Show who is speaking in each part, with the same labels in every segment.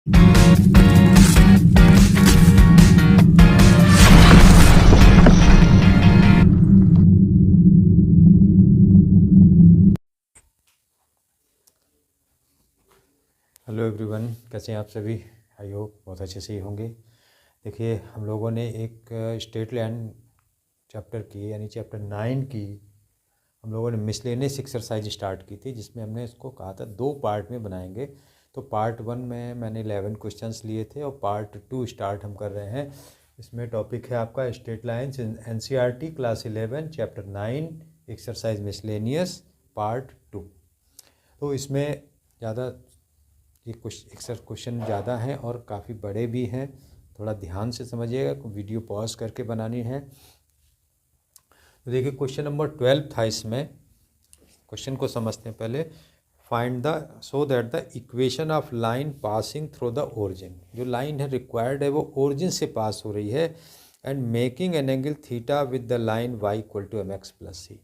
Speaker 1: Hello everyone, कैसे हैं आप सभी। आई होप बहुत अच्छे से ही होंगे। देखिए, हम लोगों ने एक स्टेट लैंड चैप्टर की यानी चैप्टर 9 की हम लोगों ने मिसलेनियस एक्सरसाइज स्टार्ट की थी, जिसमें हमने इसको कहा था 2 पार्ट में बनाएंगे। तो पार्ट 1 में मैंने 11 क्वेश्चंस लिए थे और पार्ट 2 स्टार्ट हम कर रहे हैं। इसमें टॉपिक है आपका state lines in NCERT class 11 chapter 9 exercise miscellaneous part 2। तो इसमें ज़्यादा ये कुछ क्वेश्चन ज़्यादा हैं और काफ़ी बड़े भी हैं, थोड़ा ध्यान से समझिएगा, वीडियो पॉज करके बनानी है। तो देखिए, क्वेश्चन नंबर 12 था। इसमें क्वेश्चन को समझते हैं पहले। Find the so that the equation of line passing through the origin, जो लाइन है रिक्वायर्ड है वो ओरिजिन से पास हो रही है, and making an angle theta with the line y equal to mx+c।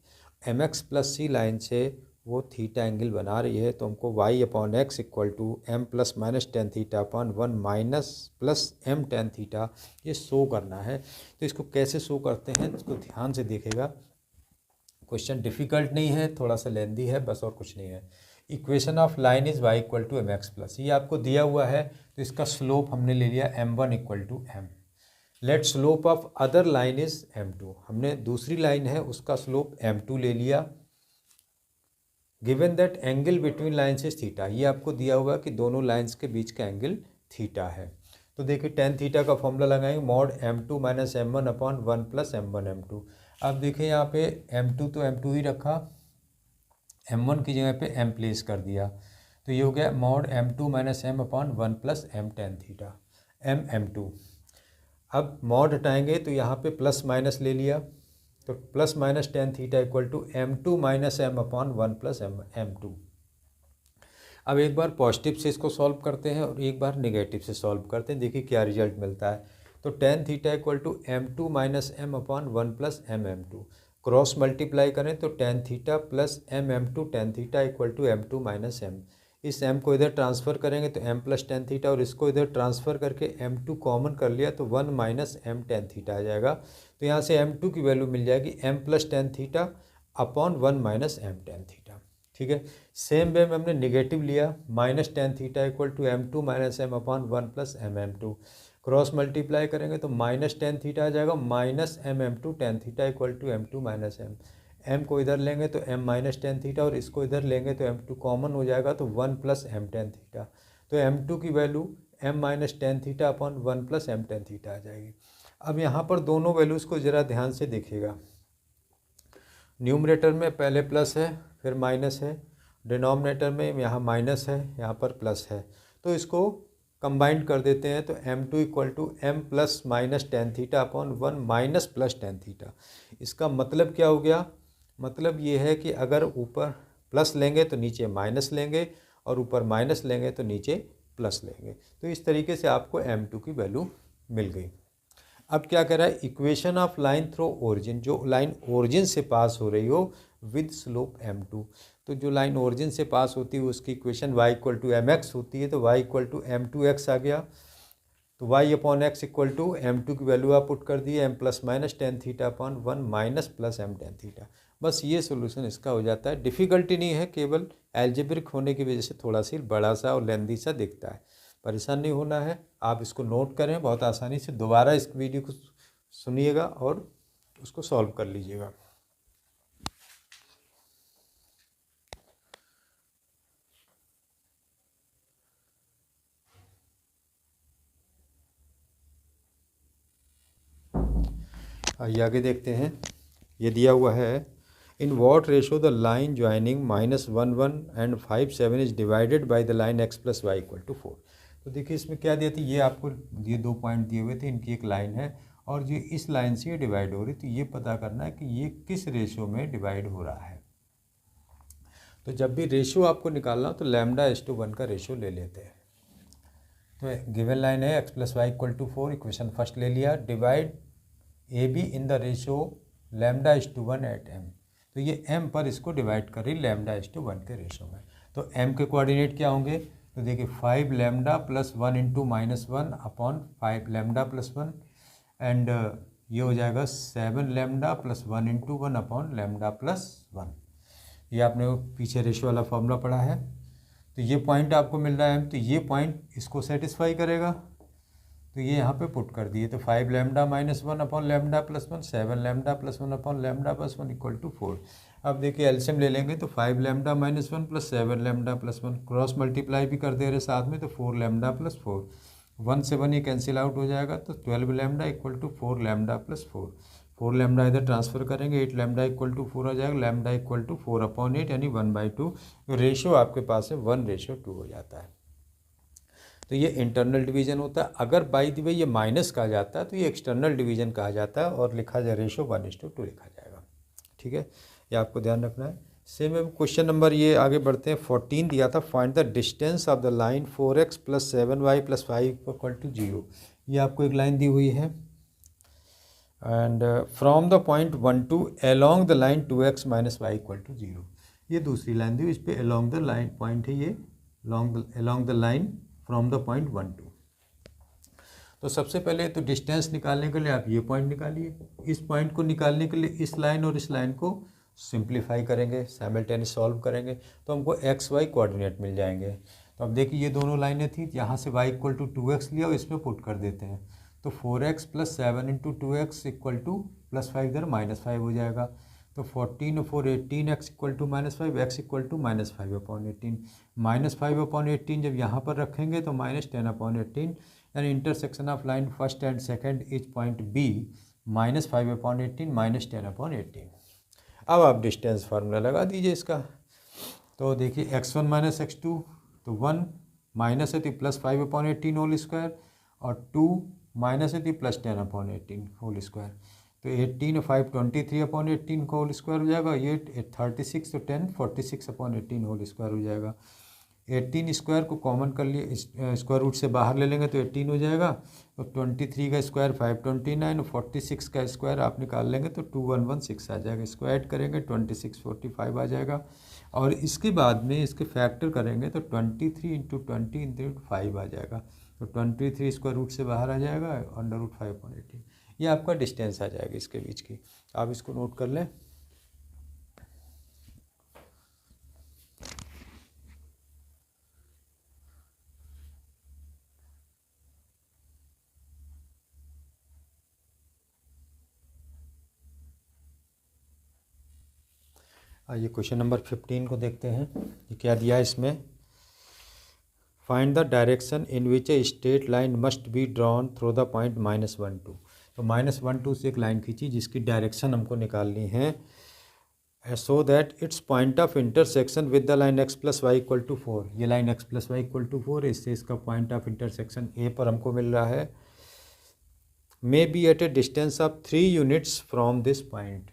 Speaker 1: mx+c line से वो थीटा एंगल बना रही है, तो हमको y/x equal to m plus minus ten theta upon 1 minus plus m ten theta ये शो करना है। तो इसको कैसे शो करते हैं इसको ध्यान से देखेगा। क्वेश्चन डिफ़िकल्ट नहीं है, थोड़ा सा लेंदी है बस, और कुछ नहीं है। Equation of line is y equal to mx+, ये आपको दिया हुआ है, तो इसका स्लोप हमने ले लिया m1 equal to m। Let slope of other line is m2, हमने दूसरी लाइन है उसका स्लोप m2 ले लिया। Given that angle between lines is theta, ये आपको दिया हुआ कि दोनों लाइन्स के बीच का एंगल थीटा है। तो देखिए, टेन थीटा का फॉर्मूला लगाएंगे, mod m2 minus m1 upon 1 plus m1 m2। अब देखिए यहाँ पे m2 तो m2 ही रखा, m1 की जगह पे m प्लेस कर दिया, तो ये हो गया mod m2 minus m upon 1 plus m tan theta m2। अब मॉड हटाएंगे तो यहाँ पे प्लस माइनस ले लिया, तो plus minus ten theta equal to m2 minus m upon 1 plus m2। अब एक बार पॉजिटिव से इसको सॉल्व करते हैं और एक बार नेगेटिव से सॉल्व करते हैं, देखिए क्या रिजल्ट मिलता है। तो tan theta equal to m2 minus m upon 1 plus m cross multiply करें तो tan theta plus m ten theta equal to m2 minus m। इस m को इधर ट्रांसफ़र करेंगे तो m प्लस टेन थीटा, और इसको इधर ट्रांसफ़र करके m2 कॉमन कर लिया तो 1 माइनस m टेन थीटा आ जाएगा। तो यहाँ से m2 की वैल्यू मिल जाएगी m plus tan theta upon 1 minus m ten theta. ठीक है, सेम वे में हमने निगेटिव लिया, minus ten theta equal to m2 minus m upon 1 plus m2। Cross multiply करेंगे तो माइनस टेन थीटा आ जाएगा, minus m ten theta equal to m2 minus m। m को इधर लेंगे तो m माइनस टेन थीटा, और इसको इधर लेंगे तो m2 कॉमन हो जाएगा तो 1 प्लस m टेन थीटा। तो m2 की value m minus ten theta upon 1 plus m ten theta आ जाएगी। अब यहाँ पर दोनों वैल्यूज़ को ज़रा ध्यान से देखिएगा। न्यूमरेटर में पहले प्लस है फिर माइनस है, डिनोमिनेटर में यहाँ माइनस है यहाँ पर प्लस है, तो इसको कंबाइंड कर देते हैं तो m2 equal to m plus minus ten theta upon 1 minus plus tan theta. इसका मतलब क्या हो गया, मतलब ये है कि अगर ऊपर प्लस लेंगे तो नीचे माइनस लेंगे, और ऊपर माइनस लेंगे तो नीचे प्लस लेंगे। तो इस तरीके से आपको m2 की वैल्यू मिल गई। अब क्या कह रहा है, equation of line through origin, जो लाइन ओरिजिन से पास हो रही हो विद स्लोप m2। तो जो लाइन ओरिजिन से पास होती है उसकी equation y equal to mx होती है, तो y इक्वल टू m2x आ गया। तो y upon x equal to m2 की वैल्यू आप पुट कर दिए m plus minus ten theta upon 1 minus plus m ten theta. बस ये सोल्यूशन इसका हो जाता है। डिफ़िकल्टी नहीं है, केवल एल्जेब्रिक होने की वजह से थोड़ा सी बड़ा सा और लेंदी सा दिखता है। परेशान नहीं होना है, आप इसको नोट करें, बहुत आसानी से दोबारा इस वीडियो को सुनिएगा और उसको सॉल्व कर लीजिएगा। आइए आगे देखते हैं। ये दिया हुआ है, in what ratio the line joining -1 1 and 5 7 is divided by the line x plus y equal to 4। तो देखिए इसमें क्या दिया था, ये आपको ये 2 पॉइंट दिए हुए थे, इनकी एक लाइन है और ये इस लाइन से डिवाइड हो रही, तो ये पता करना है कि ये किस रेशो में डिवाइड हो रहा है। तो जब भी रेशो आपको निकालना हो तो λ:1 का रेशो ले लेते हैं। तो गिवन लाइन है x plus y equal to 4, equation first ले लिया, divide A B in the ratio λ:1 at m। तो ये m पर इसको डिवाइड कर रही λ:1 के रेशो में। तो m के कोऑर्डिनेट क्या होंगे, तो देखिए 5 lambda plus 1 into -1 upon 5 lambda plus 1 and ये हो जाएगा 7 lambda plus 1 into 1 upon lambda plus 1। ये आपने वो पीछे रेशो वाला फॉर्मूला पढ़ा है। तो ये पॉइंट आपको मिल रहा है, तो ये पॉइंट इसको सेटिस्फाई करेगा, तो ये यहाँ पे पुट कर दिए। तो 5 lambda minus 1 upon lambda plus 1, 7 lambda plus 1 upon lambda plus 1 equal to 4। अब देखिए एलसीएम ले लेंगे तो 5 lambda minus 1 plus 7 lambda plus 1 cross multiply भी कर दे रहे साथ में, तो 4 लैम्डा प्लस 4, 1 से 1 ये कैंसिल आउट हो जाएगा, तो 12 lambda equal to 4 lambda plus 4। 4 lambda इधर ट्रांसफर करेंगे, 8 लैम्डा इक्वल टू 4 हो जाएगा, लैम्डा इक्वल टू 4 अपॉन 8 यानी 1/2। रेशो आपके पास है 1:2 हो जाता है। तो ये इंटरनल डिवीजन होता है। अगर बाई द वे ये माइनस कहा जाता है तो ये एक्सटर्नल डिवीजन कहा जाता है और लिखा जाए रेशो 1:2 लिखा जाएगा। ठीक है, ये आपको ध्यान रखना है। सेम क्वेश्चन नंबर ये आगे बढ़ते हैं। 14 दिया था, find the distance of the line 4x plus 7y plus 5 equal to 0। ये आपको एक लाइन दी हुई है and from the point 1 2 along the line 2x minus y equal to 0। ये दूसरी लाइन दी हुई, इस पर along द लाइन पॉइंट है, ये along the line from the point 1 2। तो सबसे पहले तो डिस्टेंस निकालने के लिए आप ये पॉइंट निकालिए। इस पॉइंट को निकालने के लिए इस लाइन और इस लाइन को सिंप्लीफाई करेंगे, साइमल्टेनियस सॉल्व करेंगे, तो हमको एक्स वाई कोऑर्डिनेट मिल जाएंगे। तो अब देखिए ये दोनों लाइनें थी, यहाँ से y इक्वल टू 2x लिया और इसमें पुट कर देते हैं, तो 4x plus 7 into 2x equal two plus 5 इधर -5 हो जाएगा। तो 14 और 4 18x equal to -5, x equal to -5 upon 18। -5 upon 18 जब यहाँ पर रखेंगे तो -10 अपॉन 18, यानी intersection of line first and second is point B, -5 upon 18 -10 upon 18। अब आप डिस्टेंस फार्मूला लगा दीजिए इसका। तो देखिए x1 माइनस x2, तो 1 माइनस है तो प्लस 5 अपॉन 18 होल स्क्वायर, और 2 माइनस है तो प्लस 10 अपॉन 18 होल स्क्वायर। तो 18 और 5 23 अपॉन 18 का होल स्क्वायर हो जाएगा, ये 36 तो 10 46 अपॉन 18 होल स्क्वायर हो जाएगा। 18 स्क्वायर को कॉमन कर लिए, स्क्वायर रूट से बाहर ले लेंगे तो 18 हो जाएगा। तो 23 का स्क्वायर 529 और 46 का स्क्वायर आप निकाल लेंगे तो 2116 आ जाएगा। इसको ऐड करेंगे 2645 आ जाएगा, और इसके बाद में इसके फैक्टर करेंगे तो 23 इंटू 20 इंटू 5 आ जाएगा। तो 23 स्क्वायर रूट से बाहर आ जाएगा, अंडर रूट 5/18। ये आपका डिस्टेंस आ जाएगा इसके बीच की, आप इसको नोट कर लें। आइए क्वेश्चन नंबर 15 को देखते हैं, ये क्या दिया है इसमें। Find the direction in which a straight line must be drawn through the point -1 2। तो -1 2 से एक लाइन खींची जिसकी डायरेक्शन हमको निकालनी है, so that it's point of intersection with the line x plus y equal to 4। ये line x plus y equal to 4 है, इससे इसका पॉइंट ऑफ इंटरसेक्शन ए पर हमको मिल रहा है, may be at a distance of 3 units from this point.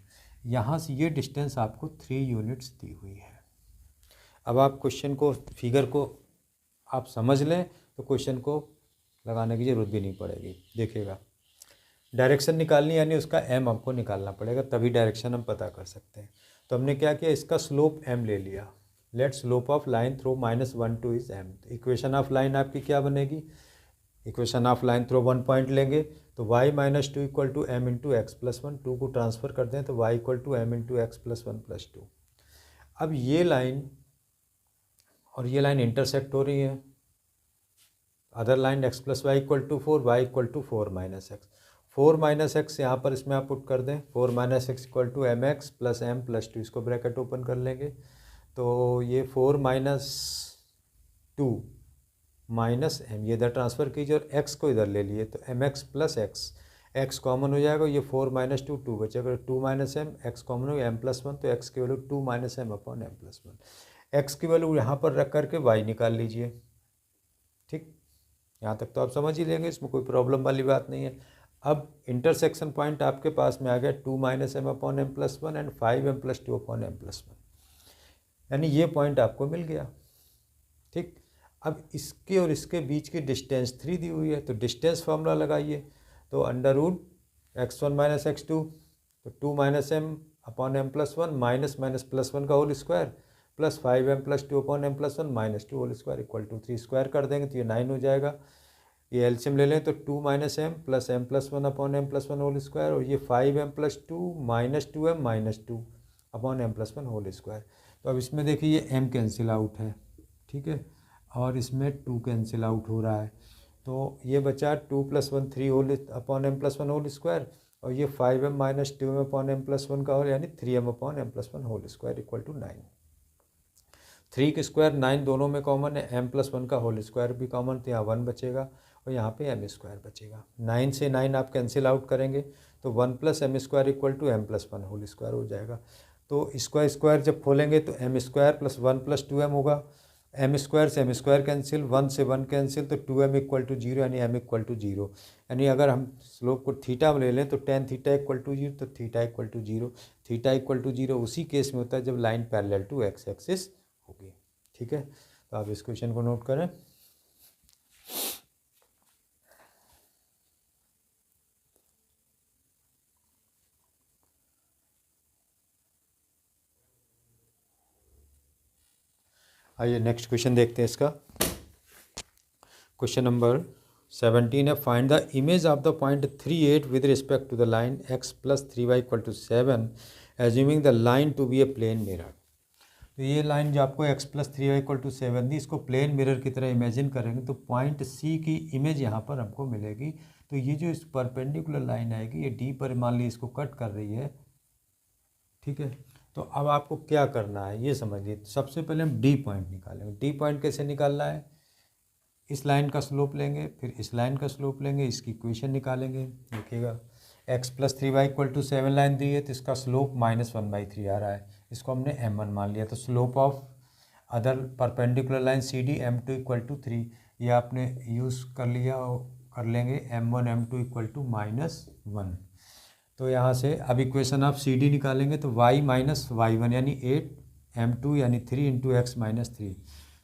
Speaker 1: यहाँ से ये डिस्टेंस आपको 3 यूनिट्स दी हुई है। अब आप क्वेश्चन को, फिगर को आप समझ लें तो क्वेश्चन को लगाने की ज़रूरत भी नहीं पड़ेगी। देखिएगा, डायरेक्शन निकालनी यानी उसका m आपको निकालना पड़ेगा, तभी डायरेक्शन हम पता कर सकते हैं। तो हमने क्या किया, इसका स्लोप m ले लिया। Let slope of line through -1 2 is m। Equation of line आपकी क्या बनेगी, equation of line through 1 point लेंगे तो y minus 2 equal to m into x plus 1, 2 को ट्रांसफ़र कर दें तो y equal to m into x plus 1 plus 2। अब ये लाइन और ये लाइन इंटरसेक्ट हो रही है, other line x plus y equal to 4, y equal to 4 minus x. 4 minus x यहाँ पर इसमें आप पुट कर दें, 4 minus x equal to m x plus m plus 2, इसको ब्रैकेट ओपन कर लेंगे। तो ये 4 माइनस 2 माइनस एम, ये इधर ट्रांसफ़र कीजिए और एक्स को इधर ले लिए तो m x plus x, x common हो जाएगा, ये 4 माइनस 2 2 बचेगा, 2 माइनस एम, एक्स कॉमन हो गया, एम प्लस 1, तो एक्स की value 2 minus m upon m plus 1। X की वैल्यू यहाँ पर रख करके वाई निकाल लीजिए। ठीक, यहाँ तक तो आप समझ ही लेंगे, इसमें कोई प्रॉब्लम वाली बात नहीं है। अब इंटरसेक्शन पॉइंट आपके पास में आ गया 2 minus m upon m plus 1 and 5m plus 2 upon m plus 1, यानी ये पॉइंट आपको मिल गया। ठीक, अब इसके और इसके बीच की डिस्टेंस 3 दी हुई है, तो डिस्टेंस फार्मूला लगाइए। तो under root x1 minus x2, तो 2 minus m upon m plus 1 minus minus plus 1 का whole square plus 5m+2 upon m+1 -2 whole square equal to 3 square कर देंगे तो ये 9 हो जाएगा। ये एलसीएम ले लें तो 2 - m plus m+1 upon m+1 whole square, और ये 5m+2 -2m -2 upon m+1 whole square. तो अब इसमें देखिए ये m कैंसिल आउट है, ठीक है, और इसमें 2 कैंसिल आउट हो रहा है, तो ये बचा 2 + 1 3 whole upon m+1 whole square, और ये 5m - 2m अपॉन m+1 का होल, यानी 3m upon m+1 whole square equal to 9। 3 के स्क्वायर 9 दोनों में कॉमन है, m+1 का होल स्क्वायर भी कॉमन, तो यहाँ 1 बचेगा और यहाँ पे m² बचेगा। 9 से 9 आप कैंसिल आउट करेंगे तो 1 + m² equal to m+1 whole square हो जाएगा। तो इसका स्क्वायर जब खोलेंगे तो m² + 1 + 2m होगा, m² से m² कैंसिल, 1 से 1 कैंसिल, तो 2m इक्वल टू 0 यानी m इक्वल टू 0। यानी अगर हम स्लोप को थीटा में ले लें तो tan थीटा इक्वल टू 0, तो theta equal to 0, theta equal to 0 उसी केस में होता है जब line parallel to x axis होगी, ठीक है। तो आप इस क्वेश्चन को नोट करें। आइए नेक्स्ट क्वेश्चन देखते हैं इसका। क्वेश्चन नंबर 17 है, find the image of the point 3, 8 with respect to the line x + 3y equal to 7 assuming the line to be a plane mirror. तो ये लाइन जो आपको x + 3y इक्वल टू 7 दी, इसको plane mirror की तरह imagine करेंगे तो point C की इमेज यहाँ पर हमको मिलेगी। तो ये जो इस परपेंडिकुलर लाइन आएगी ये D पर मान ली इसको कट कर रही है, ठीक है। तो अब आपको क्या करना है ये समझिए। सबसे पहले हम डी पॉइंट निकालेंगे। डी पॉइंट कैसे निकालना है, इस लाइन का स्लोप लेंगे, फिर इस लाइन का स्लोप लेंगे, इसकी इक्वेशन निकालेंगे। देखिएगा x + 3y equal to 7 line दी है तो इसका स्लोप -1/3 आ रहा है, इसको हमने m1 मान लिया। तो slope of other perpendicular line CD m2 equal to 3, ये आपने यूज़ कर लिया और कर लेंगे m1 m2 इक्वल टू -1। तो यहाँ से अब इक्वेशन आप CD निकालेंगे तो y - y1 यानी 8 m2 यानी 3 × x - 3,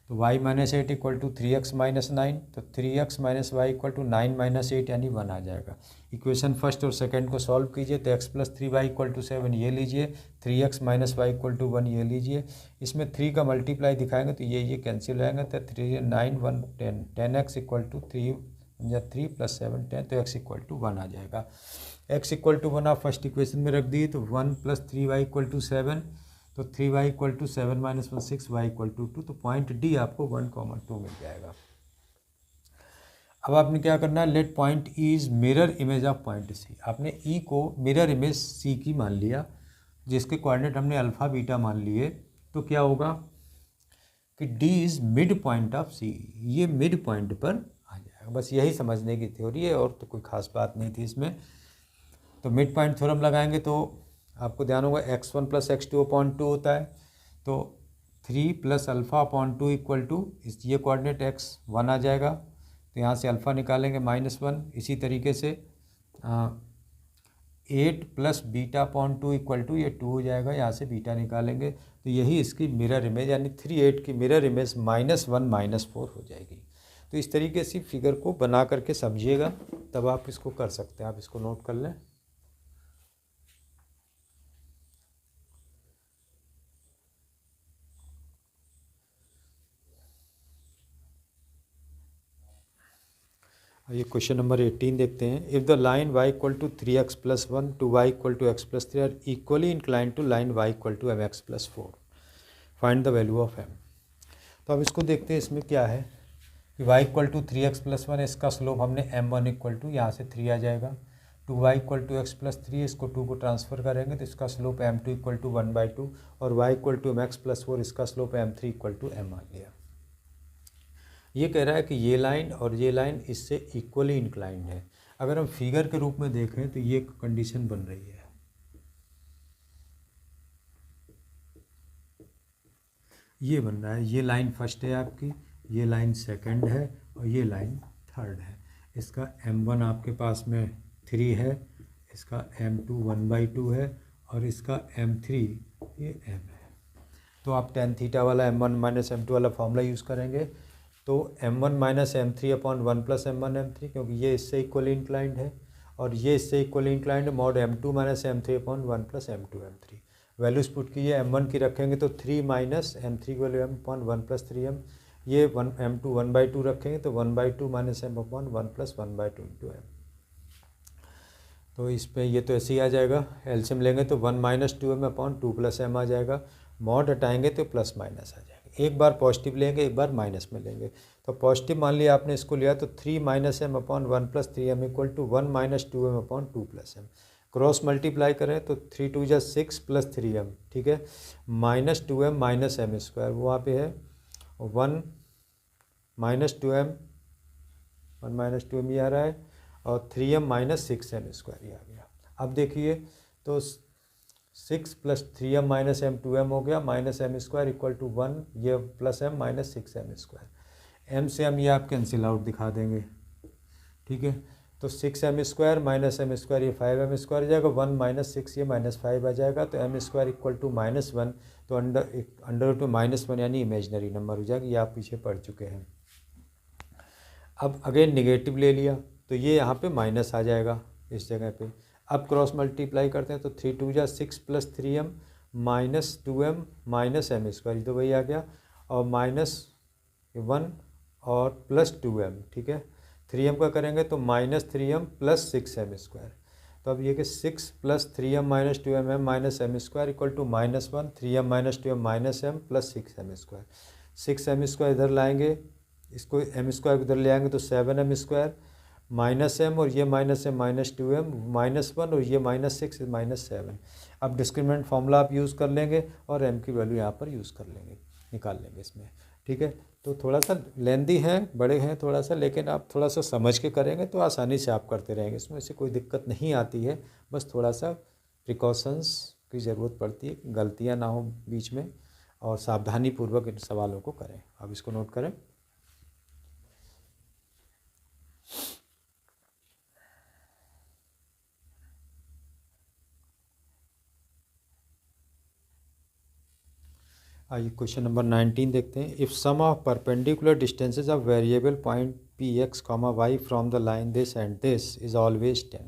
Speaker 1: तो y - 8 इक्वल टू 3x - 9, तो 3x - y इक्वल टू 9 - 8 यानी 1 आ जाएगा। इक्वेशन फर्स्ट और सेकंड को सॉल्व कीजिए तो x + 3y इक्वल टू 7 ये लीजिए, 3x - y इक्वल टू 1 ये लीजिए। इसमें 3 का मल्टीप्लाई दिखाएंगे तो ये कैंसिल हो जाएगा, तो 3 9 1 10, 10x इक्वल टू 3 + 7 10, तो x इक्वल टू 1 आ जाएगा। x इक्वल टू 1 आप फर्स्ट इक्वेशन में रख दिए तो 1 + 3y इक्वल टू 7, तो 3y equal to 7 - 1 6, y equal to 2, तो पॉइंट D आपको 1, 2 मिल जाएगा। अब आपने क्या करना है, let point E is mirror image of point C। आपने E को मिरर इमेज C की मान लिया, जिसके कोऑर्डिनेट हमने अल्फ़ा बीटा मान लिए, तो क्या होगा कि D is mid point of C, ये मिड पॉइंट पर आ जाएगा। बस यही समझने की थ्योरी है और तो कोई ख़ास बात नहीं थी इसमें। तो मिड पॉइंट थ्योरम लगाएंगे तो आपको ध्यान होगा x1 + x2 अपॉन 2 होता है, तो 3 + α/2 इक्वल टू इस ये कोऑर्डिनेट x1 आ जाएगा, तो यहाँ से अल्फ़ा निकालेंगे -1। इसी तरीके से 8 + β/2 इक्वल टू ये 2 हो जाएगा, यहाँ से बीटा निकालेंगे तो यही इसकी मिरर इमेज यानी 3 8 की मिरर इमेज -1 -4 हो जाएगी। तो इस तरीके से फिगर को बना करके समझिएगा, तब आप इसको कर सकते हैं। आप इसको नोट कर लें। ये क्वेश्चन नंबर 18 देखते हैं। If the line y equal to 3x + 1 two y equal to x + 3 are equally inclined to line y equal to mx + 4, find the value of m। तो अब इसको देखते हैं, इसमें क्या है कि y इक्वल टू 3x + 1, इसका स्लोप हमने m1 इक्वल टू यहाँ से 3 आ जाएगा, two y equal to x + 3, इसको 2 को ट्रांसफ़र करेंगे तो इसका स्लोप m2 इक्वल टू 1/2, और y इक्वल टू mx + 4, इसका slope m3 equal to m आ गया। ये कह रहा है कि ये लाइन और ये लाइन इससे इक्वली इंक्लाइंड है। अगर हम फिगर के रूप में देखें तो ये कंडीशन बन रही है, ये बन रहा है, ये लाइन फर्स्ट है आपकी, ये लाइन सेकंड है और ये लाइन थर्ड है। इसका m1 आपके पास में 3 है, इसका m2 1/2 है और इसका m3 ये m है। तो आप tan थीटा वाला m1 - m2 वाला फॉर्मूला यूज़ करेंगे, तो m1 - m3 upon 1 + m1 m3, क्योंकि ये इससे इक्वली इंक्लाइंड है और ये इससे इक्वली इंक्लाइंड है, mod m2 - m3 upon 1 + m2 m3। Values put कीजिए, m1 की रखेंगे तो 3 माइनस m3 की वैल्यू m/1+3m, ये m2 1/2 रखेंगे तो 1/2 माइनस m/1 +1/2 इंटू m। तो इस पे ये तो ऐसे ही आ जाएगा, एलसीएम लेंगे तो 1 - 2m/2 + m आ जाएगा, मॉड हटाएंगे तो प्लस माइनस आ जाएगा। एक बार पॉजिटिव लेंगे, एक बार माइनस में लेंगे। तो पॉजिटिव मान लिया आपने इसको लिया तो 3 - m/1 + 3m = 1 - 2m/2 + m। Cross multiply करें तो 3 × 2 = 6 + 3m, ठीक है, -2m - m², वो वहाँ पे है 1 - 2m, 1 - 2m ये आ रहा है, और 3m - 6m² ये आ गया। अब देखिए तो 6 + 3m - m 2m हो गया, -m² = 1, ये +m - 6m²। m से हम ये आप कैंसिल आउट दिखा देंगे, ठीक है। तो 6m² -m², ये 5m² आ जाएगा, 1 - 6 ये -5 आ जाएगा, तो m² = -1, तो अंडर -1 यानी इमेजनरी नंबर हो जाएगा, ये आप पीछे पढ़ चुके हैं। अब अगेन निगेटिव ले लिया तो ये यहाँ पे माइनस आ जाएगा इस जगह पे। अब क्रॉस मल्टीप्लाई करते हैं तो 3 × 2 = 6 + 3m -2m - m², तो वही आ गया, और -1 और +2m, ठीक है। 3m का करेंगे तो -3m + 6m²। तो अब ये कि 6 + 3m - 2m m - m² = -1, 3m - 2m - m + 6m²। 6m² इधर लाएंगे, इसको m² इधर ले आएंगे तो 7m² -m, और ये -m -2m -1, और ये -6 -7। अब डिस्क्रिमिनेंट फार्मूला आप यूज़ कर लेंगे और m की वैल्यू यहाँ पर यूज़ कर लेंगे, निकाल लेंगे इसमें, ठीक है। तो थोड़ा सा लेंदी है, बड़े हैं थोड़ा सा, लेकिन आप थोड़ा सा समझ के करेंगे तो आसानी से आप करते रहेंगे, इसमें से कोई दिक्कत नहीं आती है, बस थोड़ा सा प्रिकॉशंस की ज़रूरत पड़ती है, गलतियाँ ना हो बीच में, और सावधानीपूर्वक इन सवालों को करें। अब इसको नोट करें। आइए क्वेश्चन नंबर 19 देखते हैं। If sum of perpendicular distances of variable point P x comma y from the line this and this is always 10।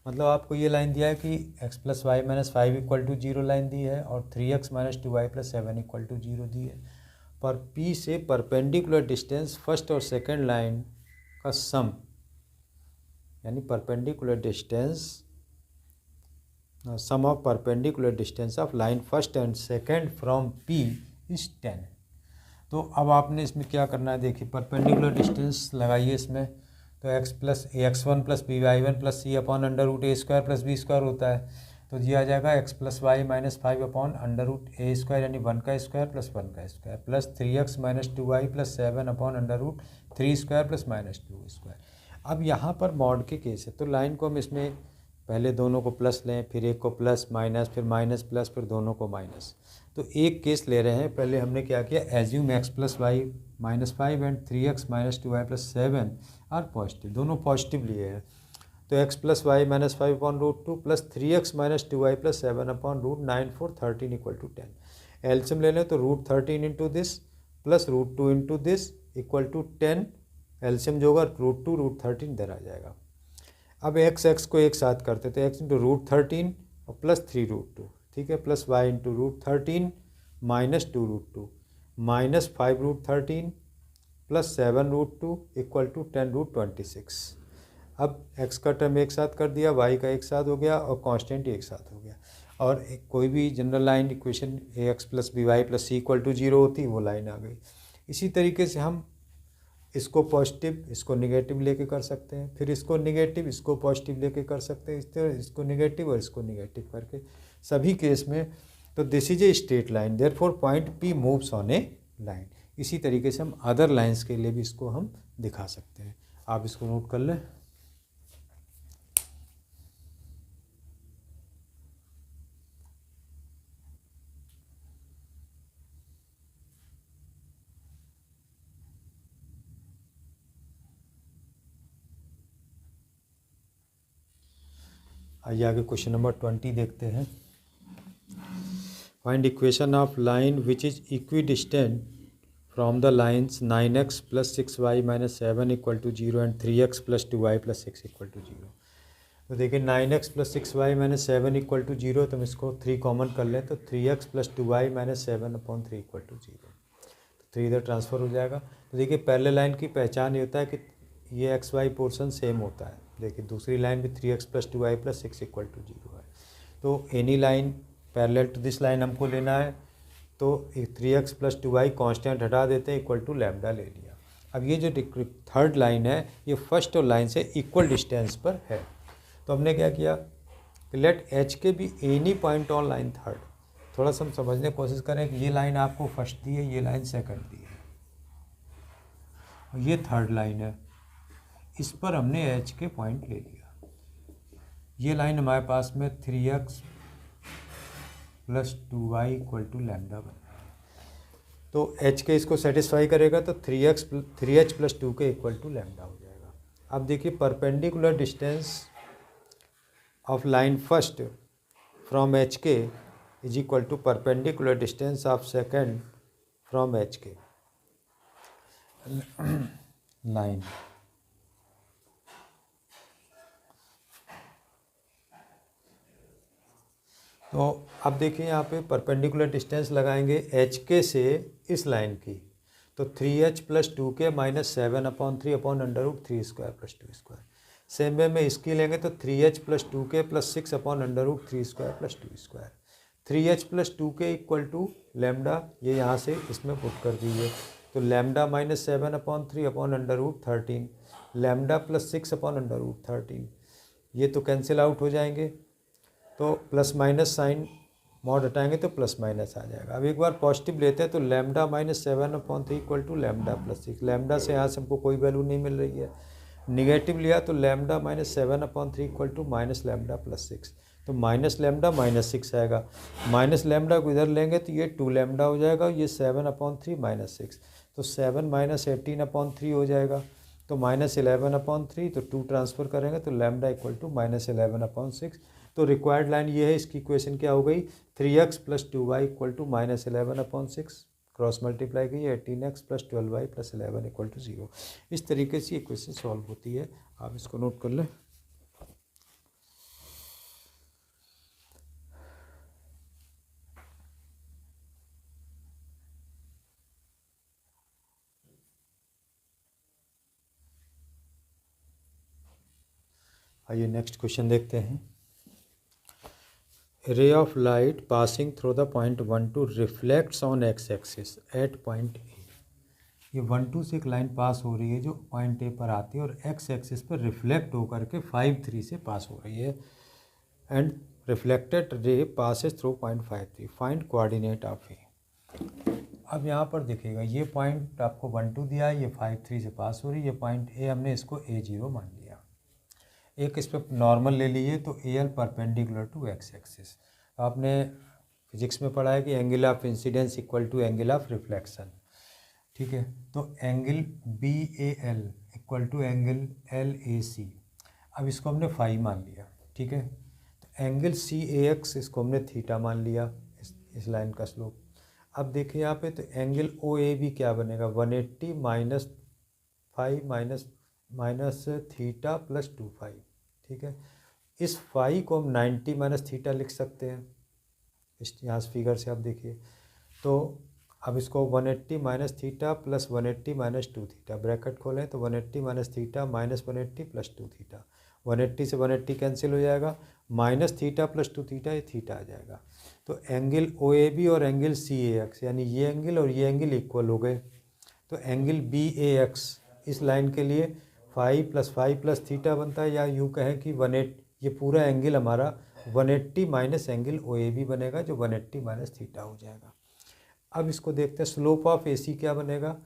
Speaker 1: मतलब आपको ये लाइन दिया है कि x + y - 5 = 0 लाइन दी है, और 3x - 2y + 7 = 0 दी है। पर P से परपेंडिकुलर डिस्टेंस फर्स्ट और सेकंड लाइन का सम, यानी perpendicular distance sum of perpendicular distance of line first and second from P is 10। तो अब आपने इसमें क्या करना है, देखिए परपेंडिकुलर डिस्टेंस लगाइए इसमें, तो x + ax1 + by1 + c/√a² + b² होता है, तो ये आ जाएगा x + y - 5/√a², यानी 1 का स्क्वायर + 1 का स्क्वायर, प्लस 3x - 2y + 7/√3² + -2²। अब यहाँ पर मॉड के केस है, तो लाइन को हम इसमें पहले दोनों को प्लस लें, फिर एक को प्लस माइनस, फिर माइनस प्लस, फिर दोनों को माइनस। तो एक केस ले रहे हैं, पहले हमने क्या किया, assume x + y - 5 and 3x - 2y + 7 are positive, दोनों पॉजिटिव लिए हैं। तो x + y - 5/√2 + 3x - 2y + 7/9 4 13 = 10। LCM ले लें तो √13 × दिस प्लस √2 × दिस = 10। एलसीएम जो होगा √2 √13 इधर आ जाएगा। अब x को एक साथ करते थे, x × √13 और प्लस 3√2, ठीक है, प्लस y × √13 - 2√2 माइनस 5√13 प्लस 7√2 = 10√26। अब x का टर्म एक साथ कर दिया, y का एक साथ हो गया, और कांस्टेंट एक साथ हो गया, और कोई भी general line equation ax + by + c = 0 होती, वो लाइन आ गई। इसी तरीके से हम इसको पॉजिटिव, इसको निगेटिव लेके कर सकते हैं, फिर इसको निगेटिव, इसको पॉजिटिव लेके कर सकते हैं, इस तरह इसको निगेटिव और इसको निगेटिव करके सभी केस में। तो this is a straight line, therefore point P moves on A line. इसी तरीके से हम अदर लाइंस के लिए भी इसको हम दिखा सकते हैं। आप इसको नोट कर लें। आइए आगे क्वेश्चन नंबर 20 देखते हैं। Find equation of line which is equidistant from the lines 9x + 6y - 7 = 0 and 3x + 2y + 6 = 0। तो देखिए 9x plus 6y minus 7 equal to 0, तो हम इसको 3 कॉमन कर लें तो 3x plus 2y minus 7/3 equal to 0, तो 3 इधर ट्रांसफ़र हो जाएगा। तो देखिए पहले लाइन की पहचान ये होता है कि ये एक्स वाई पोर्शन सेम होता है। देखिए दूसरी लाइन भी 3x plus 2y plus 6 equal to 0 है। तो any line parallel to this line हमको लेना है, तो 3x प्लस 2y कॉन्स्टेंट हटा देते हैं, इक्वल टू लैम्डा ले लिया। अब ये जो थर्ड लाइन है ये फर्स्ट और लाइन से इक्वल डिस्टेंस पर है, तो हमने क्या किया, लेट एच के be any point on line third. थोड़ा सा हम समझने की कोशिश करें कि ये लाइन आपको फर्स्ट दी है, ये लाइन सेकंड दी है, और ये थर्ड लाइन है, इस पर हमने एच के पॉइंट ले लिया। ये लाइन हमारे पास में 3x plus 2y equal to lambda बन, तो एच के इसको सेटिस्फाई करेगा तो 3h प्लस 2 के इक्वल टू लैम्डा हो जाएगा। अब देखिए perpendicular distance of line first from H K is equal to perpendicular distance of second from H K line. तो अब देखिए यहाँ पे परपेंडिकुलर डिस्टेंस लगाएंगे एच के से इस लाइन की, तो 3h प्लस 2 के माइनस 7/3/√3² प्लस 2²। सेम वे में इसकी लेंगे तो 3h प्लस 2 के प्लस 6/√3² प्लस 2²। 3h प्लस 2 के इक्वल टू लैम्डा, ये यहाँ से इसमें पुट कर दीजिए, तो लैम्डा माइनस 7/3/√13, लैम्डा प्लस 6/√13, ये तो कैंसिल आउट हो जाएंगे, तो प्लस माइनस साइन मॉड हटाएंगे तो प्लस माइनस आ जाएगा। अब एक बार पॉजिटिव लेते हैं तो lambda minus 7/3 equal to lambda plus 6, lambda से यहाँ से हमको कोई वैल्यू नहीं मिल रही है। निगेटिव लिया तो lambda minus 7/3 equal to minus lambda plus 6, तो माइनस लैम्डा माइनस 6 आएगा, माइनस लैम्डा को इधर लेंगे तो ये 2 लैम्डा हो जाएगा, ये 7/3 माइनस 6, तो 7 माइनस 18/3 हो जाएगा, तो माइनस 11/3, तो 2 ट्रांसफ़र करेंगे तो लैम्डा इक्वल टू माइनस 11/6। तो रिक्वायर्ड लाइन ये है, इसकी इक्वेशन क्या हो गई, 3x plus 2y equal to minus 11/6, cross multiply की 18x plus 12y plus 11 equal to 0। इस तरीके से इक्वेशन सॉल्व होती है, आप इसको नोट कर लें। आइए नेक्स्ट क्वेश्चन देखते हैं। Ray of light passing through the point 1 2 reflects on x axis at point A. ये 1 2 से एक लाइन पास हो रही है जो पॉइंट ए पर आती है और एक्स एक्सिस पर रिफ्लेक्ट होकर के 5 3 से पास हो रही है, and reflected ray passes through point 5 3, find coordinate of A. अब यहाँ पर देखिएगा ये पॉइंट आपको 1 2 दिया है, ये 5 3 से पास हो रही है, ये पॉइंट ए हमने इसको A0 मान लिया। एक इस पर नॉर्मल ले लीजिए तो AL perpendicular to x axis. आपने फिजिक्स में पढ़ा है कि angle of incidence equal to angle of reflection, ठीक है, तो angle BAL equal to angle LAC, अब इसको हमने फाई मान लिया, ठीक है, तो एंगल CAX इसको हमने थीटा मान लिया, इस लाइन का स्लोप। अब देखिए यहाँ पे तो एंगल OAB क्या बनेगा, 180 minus 5 minus theta plus 2 phi, ठीक है। इस फाई को हम 90 माइनस थीटा लिख सकते हैं, इस यहाँ फिगर से आप देखिए, तो अब इसको 180 minus theta plus 180 minus 2 theta, bracket खोलें तो 180 minus theta minus 180 plus 2 theta, 180 से 180 कैंसिल हो जाएगा, माइनस थीटा प्लस 2 थीटा, ये थीटा आ जाएगा। तो एंगल OAB और एंगल CAX यानी ये एंगल और ये एंगल इक्वल हो गए, तो एंगल BAX इस लाइन के लिए 5 प्लस थीटा बनता है, या यूँ कहें कि 180, ये पूरा एंगल हमारा 180 माइनस एंगल OAB बनेगा जो 180 माइनस थीटा हो जाएगा। अब इसको देखते हैं, स्लोप ऑफ AC क्या बनेगा,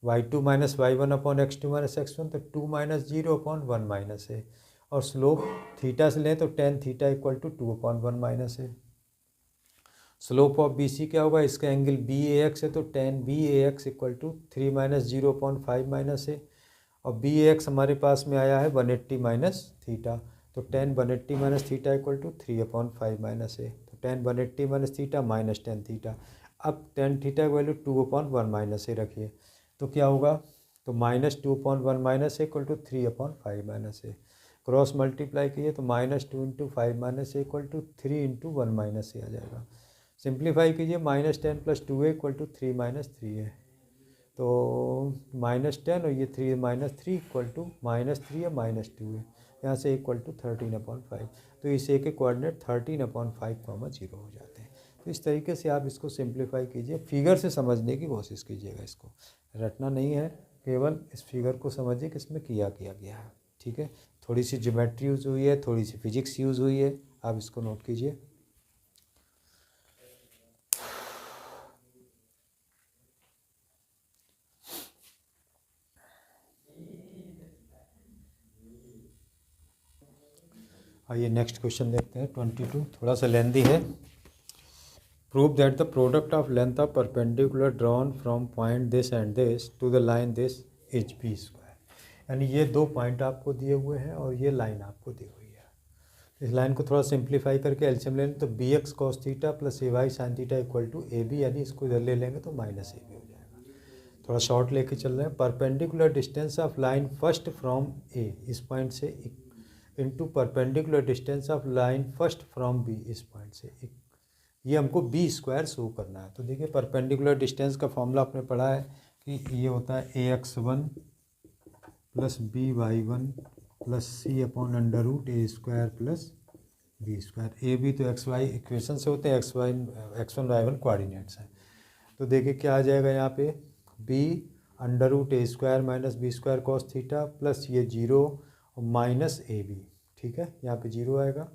Speaker 1: y2 minus y1/x2 minus x1, तो 2 माइनस 0/1 माइनस है, और स्लोप थीटा से लें तो tan theta equal to 2/1 minus है। स्लोप ऑफ BC क्या होगा, इसका एंगल BAX है तो tan BAX equal to 3 minus 0/5 minus है, और BAX हमारे पास में आया है 180 माइनस थीटा, तो tan 180 minus theta equal to 3/5 minus है, तो tan 180 minus theta minus tan theta. अब tan थीटा की वैल्यू 2/1 माइनस है रखिए, तो क्या होगा, तो माइनस 2/1 माइनस है इक्वल टू 3/5 माइनस है, क्रॉस मल्टीप्लाई कीजिए तो -2 into 5 minus A equal to 3 into 1 minus ए आ जाएगा। सिंप्लीफाई कीजिए -10 + 2a इक्वल टू 3 - 3a, तो -10 और ये 3 - 3 इक्वल टू -3 या -2a, यहाँ से इक्वल टू 13/5, तो इस ए के कोऑर्डिनेट 13/5, 0 हो जाते हैं। तो इस तरीके से आप इसको सिंप्लीफाई कीजिए, फिगर से समझने की कोशिश कीजिएगा, इसको रटना नहीं है, केवल इस फिगर को समझिए कि इसमें किया गया है। ठीक है, थोड़ी सी ज्योमेट्री यूज़ हुई है, थोड़ी सी फिजिक्स यूज़ हुई है, आप इसको नोट कीजिए। आइए नेक्स्ट क्वेश्चन देखते हैं 22, थोड़ा सा लेंदी है। Prove that the product of length of perpendicular drawn from point this and this to the line this is b square. यानी ये दो पॉइंट आपको दिए हुए हैं और ये लाइन आपको दी हुई है। इस लाइन को थोड़ा सिंप्लीफाई करके एलसीएम ले लें तो b x cos theta plus a y sine theta equal to a b, यानी इसको इधर ले लेंगे तो माइनस ए बी हो जाएगा। थोड़ा शॉर्ट लेके चल रहे हैं। Perpendicular distance of line first from A, इस पॉइंट से, into perpendicular distance of line first from B, इस पॉइंट से, ये हमको बी स्क्वायर शो करना है। तो देखिए परपेंडिकुलर डिस्टेंस का फॉर्मूला आपने पढ़ा है कि ये होता है AX1 plus BY1 plus C/√A² plus B²। A b तो XY इक्वेशन से होते हैं, X1 Y1 कोऑर्डिनेट्स हैं। तो देखिए क्या आ जाएगा यहाँ पे, B√A² minus B² cos theta plus ये 0 और माइनस AB, ठीक है, यहाँ पे 0 आएगा,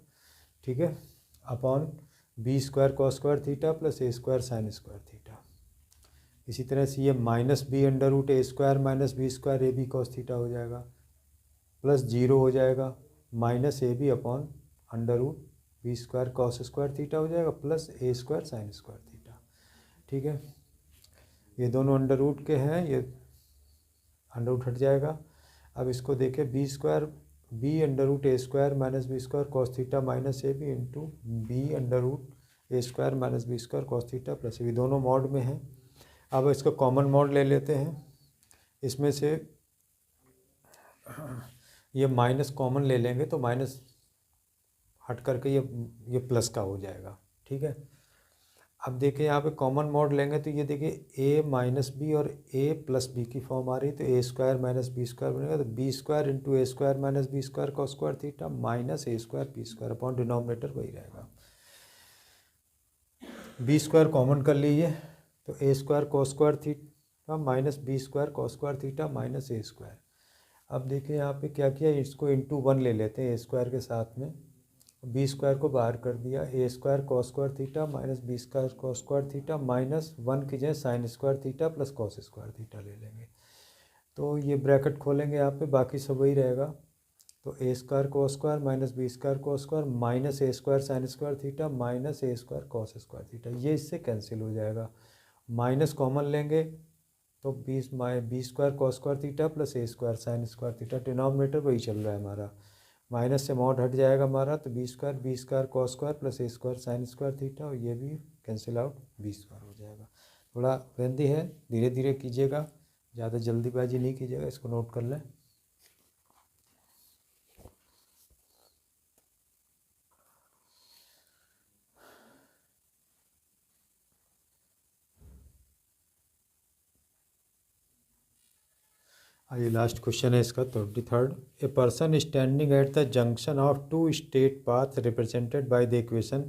Speaker 1: ठीक है, upon B² cos square theta plus A² sine square theta. इसी तरह से ये -B√A² minus B² AB cos theta हो जाएगा, प्लस 0 हो जाएगा, minus AB upon √B² cos square theta हो जाएगा, plus A² sine square theta. ठीक है, ये दोनों अंडर रूट के हैं, ये अंडर रूट हट जाएगा। अब इसको देखें, B√A² minus B² cos theta minus AB into B√A² minus B² cos theta plus AB, दोनों मॉड में हैं। अब इसका कॉमन मॉड ले लेते हैं, इसमें से ये माइनस कॉमन ले लेंगे तो माइनस हट करके ये प्लस का हो जाएगा। ठीक है, अब देखिए यहाँ पे कॉमन मॉड लेंगे तो ये देखिए a माइनस बी और a प्लस बी की फॉर्म आ रही है, तो A² माइनस B² बनेगा, तो B² into A² minus B² cos square theta minus A² B² upon denominator वही रहेगा। B² कॉमन कर लीजिए तो A² cos square theta minus B² cos square theta minus A²। अब देखिए यहाँ पे क्या किया, इसको इंटू 1 ले लेते हैं A² के साथ में, B² को बाहर कर दिया, A² cos square theta minus B² cos square theta minus 1 की जगह sine square theta plus cos square theta ले लेंगे। तो ये ब्रैकेट खोलेंगे यहाँ पे, बाकी सब वही रहेगा, तो A² cos square minus B² cos square minus A² sine square theta minus A² cos square theta, ये इससे कैंसिल हो जाएगा। माइनस कॉमन लेंगे तो B² cos square theta plus A² sine square theta, denominator वही चल रहा है हमारा, माइनस से मॉड हट जाएगा हमारा, तो B² cos square plus A² sine square theta, और ये भी कैंसिल आउट, B² हो जाएगा। थोड़ा लेंदी है, धीरे धीरे कीजिएगा, ज़्यादा जल्दीबाजी नहीं कीजिएगा, इसको नोट कर लें। आइए लास्ट क्वेश्चन है इसका 23rd। A person standing at the junction of two straight path represented by the equation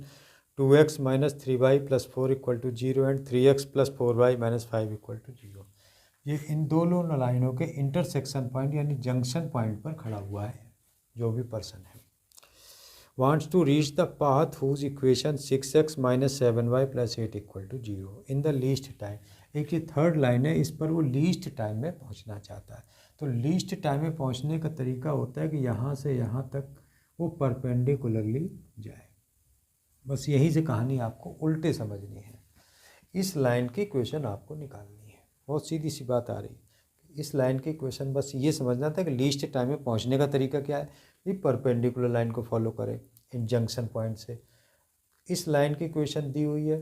Speaker 1: 2x minus 3y plus 4 equal to 0 and 3x plus 4y minus 5 equal to 0। ये इन दोनों लाइनों के इंटरसेक्शन पॉइंट यानी junction point पर खड़ा हुआ है जो भी पर्सन है। wants to reach the path whose equation 6x minus 7y plus 8 equal to 0 in the least time। एक ये थर्ड लाइन है, इस पर वो लीस्ट टाइम में पहुंचना चाहता है। तो लीस्ट टाइम में पहुंचने का तरीका होता है कि यहाँ से यहाँ तक वो परपेंडिकुलरली जाए, बस यही से कहानी आपको उल्टे समझनी है। इस लाइन की इक्वेशन आपको निकालनी है, बहुत सीधी सी बात आ रही है। इस लाइन की इक्वेशन बस ये समझना था कि लीस्ट टाइम में पहुंचने का तरीका क्या है, ये परपेंडिकुलर लाइन को फॉलो करें इन जंक्शन पॉइंट से। इस लाइन की इक्वेशन दी हुई है,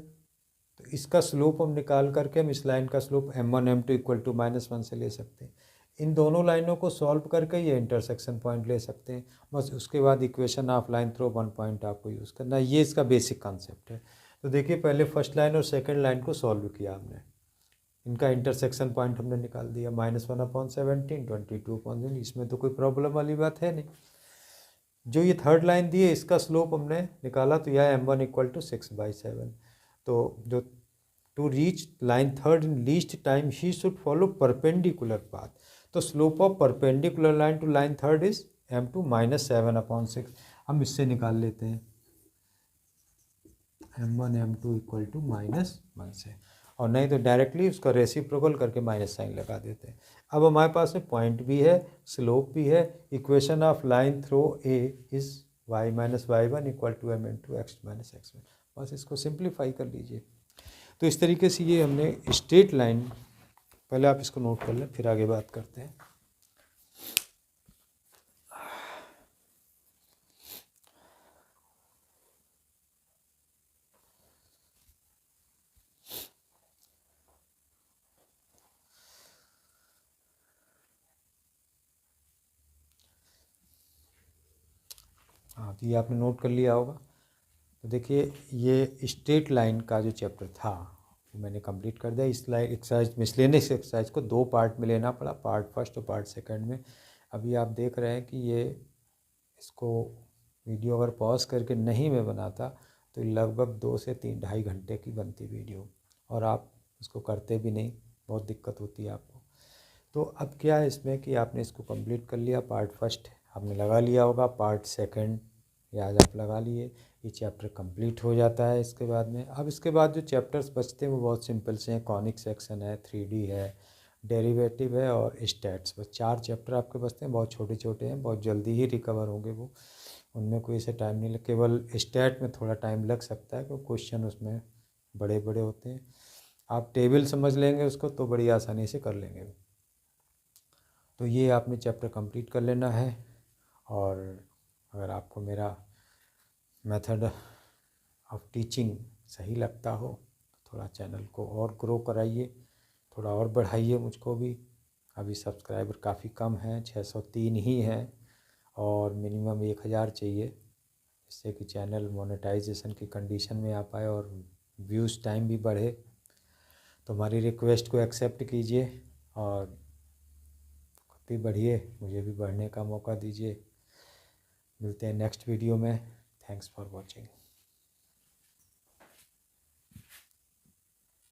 Speaker 1: तो इसका स्लोप हम निकाल करके हम इस लाइन का slope m1 m2 equal to -1 से ले सकते हैं। इन दोनों लाइनों को सॉल्व करके ये इंटरसेक्शन पॉइंट ले सकते हैं। बस उसके बाद equation of line throw one point आपको यूज़ करना है। ये इसका बेसिक कॉन्सेप्ट है। तो देखिए पहले फर्स्ट लाइन और सेकंड लाइन को सॉल्व किया हमने, इनका इंटरसेक्शन पॉइंट हमने निकाल दिया, -1/17, 22/, इसमें तो कोई प्रॉब्लम वाली बात है नहीं। जो ये थर्ड लाइन दी है इसका स्लोप हमने निकाला, तो यह m1 = 6/7। तो जो to reach line third in least time he should follow perpendicular path, तो slope of perpendicular line to line third is m2 -7/6। हम इससे निकाल लेते हैं m1 m2 = -1 से, और नहीं तो डायरेक्टली उसका रेसिप्रोकल करके माइनस साइन लगा देते हैं। अब हमारे पास में पॉइंट भी है, स्लोप भी है। Equation of line throw A is y - y1 = m × x - x1। बस इसको सिंप्लीफाई कर लीजिए। तो इस तरीके से ये हमने स्ट्रेट लाइन, पहले आप इसको नोट कर लें फिर आगे बात करते हैं। हाँ, तो ये आपने नोट कर लिया होगा। तो देखिए ये स्ट्रेट लाइन का जो चैप्टर था वो मैंने कंप्लीट कर दिया। इस लाइन एक्सरसाइज मिसलेनियस एक्सरसाइज को 2 पार्ट में लेना पड़ा, पार्ट फर्स्ट और पार्ट सेकंड में। अभी आप देख रहे हैं कि ये इसको वीडियो अगर पॉज करके नहीं मैं बनाता तो लगभग 2 से 2.5 घंटे की बनती वीडियो, और आप उसको करते भी नहीं, बहुत दिक्कत होती है आपको। तो अब क्या है इसमें कि आपने इसको कंप्लीट कर लिया, पार्ट फर्स्ट आपने लगा लिया होगा, पार्ट सेकंड या आज आप लगा लिए, ये चैप्टर कंप्लीट हो जाता है इसके बाद में। अब इसके बाद जो चैप्टर्स बचते हैं वो बहुत सिंपल से हैं, कॉनिक सेक्शन है, 3D है, डेरिवेटिव है और स्टैट्स। बस 4 चैप्टर आपके बचते हैं, बहुत छोटे छोटे हैं, बहुत जल्दी ही रिकवर होंगे वो, उनमें कोई ऐसे टाइम नहीं लग, केवल स्टैट में थोड़ा टाइम लग सकता है क्योंकि क्वेश्चन उसमें बड़े बड़े होते हैं। आप टेबल समझ लेंगे उसको तो बड़ी आसानी से कर लेंगे। तो ये आपने चैप्टर कंप्लीट कर लेना है। और अगर आपको मेरा मेथड ऑफ टीचिंग सही लगता हो तो थोड़ा चैनल को और ग्रो कराइए, थोड़ा और बढ़ाइए मुझको भी। अभी सब्सक्राइबर काफ़ी कम हैं, 603 ही हैं, और मिनिमम 1000 चाहिए, जिससे कि चैनल मोनेटाइजेशन की कंडीशन में आ पाए और व्यूज़ टाइम भी बढ़े। तो हमारी रिक्वेस्ट को एक्सेप्ट कीजिए और खुद भी बढ़िए, मुझे भी बढ़ने का मौका दीजिए। मिलते हैं नेक्स्ट वीडियो में। Thanks for watching.